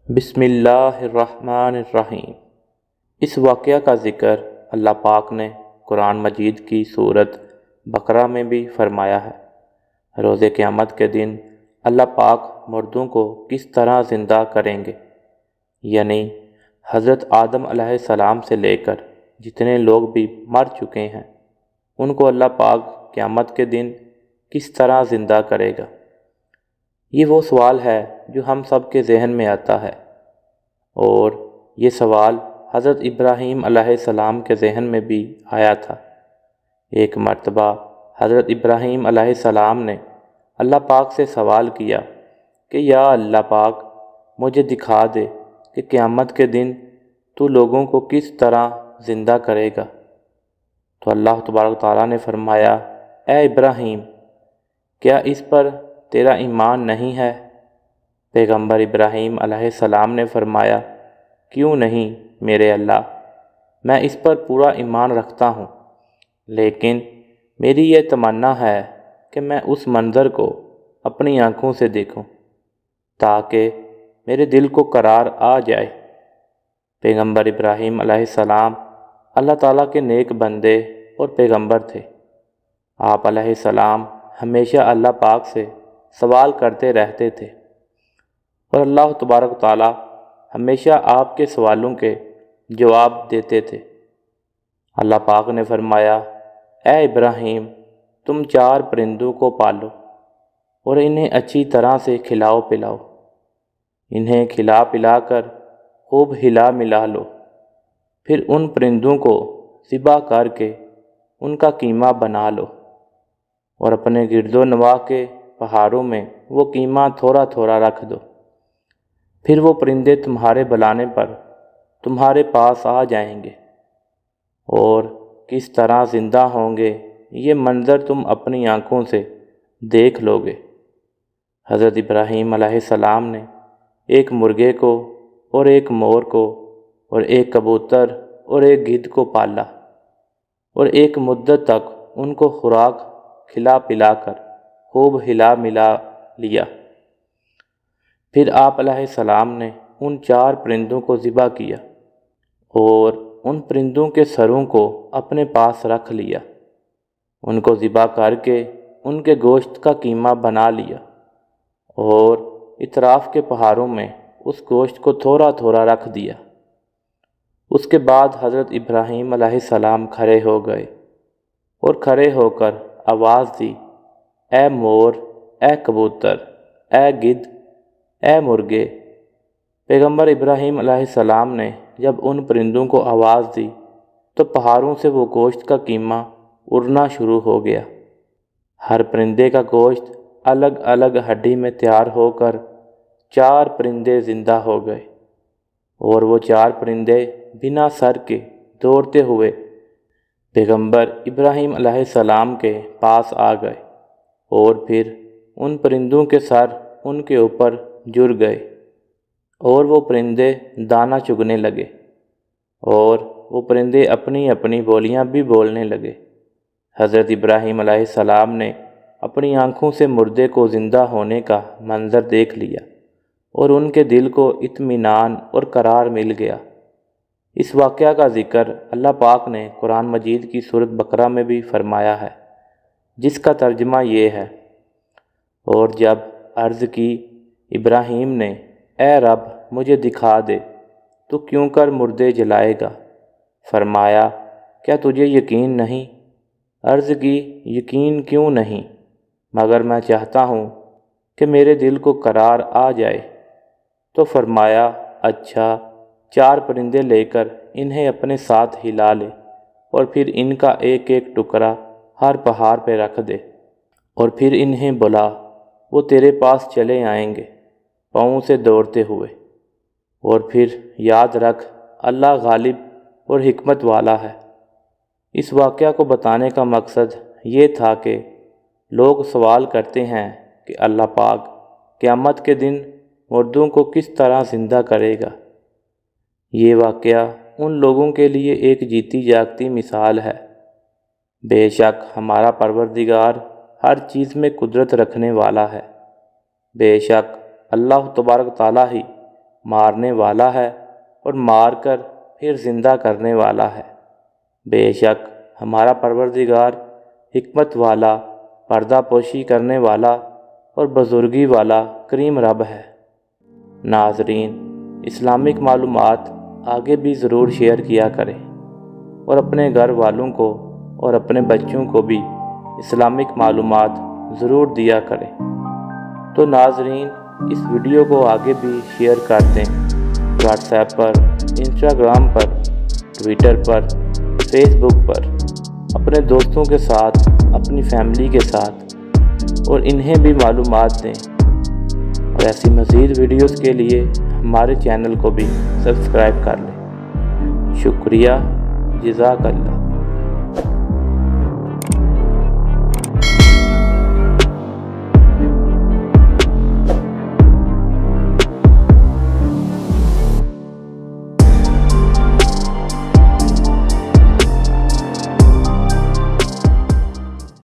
بسم اللہ الرحمن الرحیم۔ اس واقعہ کا ذکر اللہ پاک نے قرآن مجید کی سورت بقرہ میں بھی فرمایا ہے۔ روز قیامت کے دن اللہ پاک مردوں کو کس طرح زندہ کریں گے، یعنی حضرت آدم علیہ السلام سے لے کر جتنے لوگ بھی مر چکے ہیں ان کو اللہ پاک قیامت کے دن کس طرح زندہ کرے گا۔ یہ وہ سوال ہے جو ہم سب کے ذہن میں آتا ہے، اور یہ سوال حضرت ابراہیم علیہ السلام کے ذہن میں بھی آیا تھا۔ ایک مرتبہ حضرت ابراہیم علیہ السلام نے اللہ پاک سے سوال کیا کہ یا اللہ پاک، مجھے دکھا دے کہ قیامت کے دن تو لوگوں کو کس طرح زندہ کرے گا۔ تو اللہ تبارک تعالیٰ نے فرمایا، اے ابراہیم، کیا اس پر تیرا ایمان نہیں ہے؟ پیغمبر ابراہیم علیہ السلام نے فرمایا، کیوں نہیں میرے اللہ، میں اس پر پورا ایمان رکھتا ہوں، لیکن میری یہ تمنا ہے کہ میں اس منظر کو اپنی آنکھوں سے دیکھوں تاکہ میرے دل کو قرار آ جائے۔ پیغمبر ابراہیم علیہ السلام اللہ تعالیٰ کے نیک بندے اور پیغمبر تھے۔ آپ علیہ السلام ہمیشہ اللہ پاک سے سوال کرتے رہتے تھے، اور اللہ تبارک تعالیٰ ہمیشہ آپ کے سوالوں کے جواب دیتے تھے۔ اللہ پاک نے فرمایا، اے ابراہیم، تم 4 پرندوں کو پالو اور انہیں اچھی طرح سے کھلاؤ پلاؤ، انہیں کھلا پلا کر خوب ہلا ملا لو، پھر ان پرندوں کو ذبح کر کے ان کا قیمہ بنا لو، اور اپنے گرد و نواح کے پہاڑوں میں وہ قیمہ تھوڑا تھوڑا رکھ دو، پھر وہ پرندے تمہارے بلانے پر تمہارے پاس آ جائیں گے، اور کس طرح زندہ ہوں گے یہ منظر تم اپنی آنکھوں سے دیکھ لو گے۔ حضرت ابراہیم علیہ السلام نے ایک مرغے کو اور ایک مور کو اور ایک کبوتر اور ایک گدھ کو پالا، اور ایک مدت تک ان کو خوراک کھلا پلا کر خوب ہلا ملا لیا۔ پھر آپ علیہ السلام نے ان 4 پرندوں کو ذبح کیا اور ان پرندوں کے سروں کو اپنے پاس رکھ لیا، ان کو ذبح کر کے ان کے گوشت کا قیمہ بنا لیا، اور اطراف کے پہاڑوں میں اس گوشت کو تھوڑا تھوڑا رکھ دیا۔ اس کے بعد حضرت ابراہیم علیہ السلام کھڑے ہو گئے اور کھڑے ہو کر آواز دی، اے مور، اے کبوتر، اے گدھ، اے مرغے۔ پیغمبر ابراہیم علیہ السلام نے جب ان پرندوں کو آواز دی تو پہاڑوں سے وہ گوشت کا قیمہ اڑنا شروع ہو گیا۔ ہر پرندے کا گوشت الگ الگ ہڈی میں تیار ہو کر 4 پرندے زندہ ہو گئے، اور وہ 4 پرندے بنا سر کے دوڑتے ہوئے پیغمبر ابراہیم علیہ السلام کے پاس آ گئے، اور پھر ان پرندوں کے سر ان کے اوپر جڑ گئے، اور وہ پرندے دانہ چگنے لگے، اور وہ پرندے اپنی اپنی بولیاں بھی بولنے لگے۔ حضرت ابراہیم علیہ السلام نے اپنی آنکھوں سے مردے کو زندہ ہونے کا منظر دیکھ لیا، اور ان کے دل کو اطمینان اور قرار مل گیا۔ اس واقعہ کا ذکر اللہ پاک نے قرآن مجید کی سورت بقرہ میں بھی فرمایا ہے، جس کا ترجمہ یہ ہے، اور جب عرض کی ابراہیم نے، اے رب، مجھے دکھا دے تو کیوں کر مردے جلائے گا؟ فرمایا، کیا تجھے یقین نہیں؟ عرض کی، یقین کیوں نہیں، مگر میں چاہتا ہوں کہ میرے دل کو قرار آ جائے۔ تو فرمایا، اچھا، 4 پرندے لے کر انہیں اپنے ساتھ ہلا لے، اور پھر ان کا ایک ایک ٹکڑا ہر پہاڑ پہ رکھ دے، اور پھر انہیں بلا، وہ تیرے پاس چلے آئیں گے پاؤں سے دوڑتے ہوئے، اور پھر یاد رکھ، اللہ غالب اور حکمت والا ہے۔ اس واقعہ کو بتانے کا مقصد یہ تھا کہ لوگ سوال کرتے ہیں کہ اللہ پاک قیامت کے دن مردوں کو کس طرح زندہ کرے گا۔ یہ واقعہ ان لوگوں کے لیے ایک جیتی جاگتی مثال ہے۔ بے شک ہمارا پروردگار ہر چیز میں قدرت رکھنے والا ہے۔ بے شک اللہ تبارک تعالیٰ ہی مارنے والا ہے اور مار کر پھر زندہ کرنے والا ہے۔ بے شک ہمارا پروردگار حکمت والا، پردہ پوشی کرنے والا اور بزرگی والا کریم رب ہے۔ ناظرین، اسلامک معلومات آگے بھی ضرور شیئر کیا کریں اور اپنے گھر والوں کو اور اپنے بچوں کو بھی اسلامک معلومات ضرور دیا کریں۔ تو ناظرین، اس ویڈیو کو آگے بھی شیئر کر دیں، واٹس ایپ پر، انسٹاگرام پر، ٹویٹر پر، فیس بک پر، اپنے دوستوں کے ساتھ، اپنی فیملی کے ساتھ، اور انہیں بھی معلومات دیں۔ اور ایسی مزید ویڈیوز کے لیے ہمارے چینل کو بھی سبسکرائب کر لیں۔ شکریہ، جزاک اللہ۔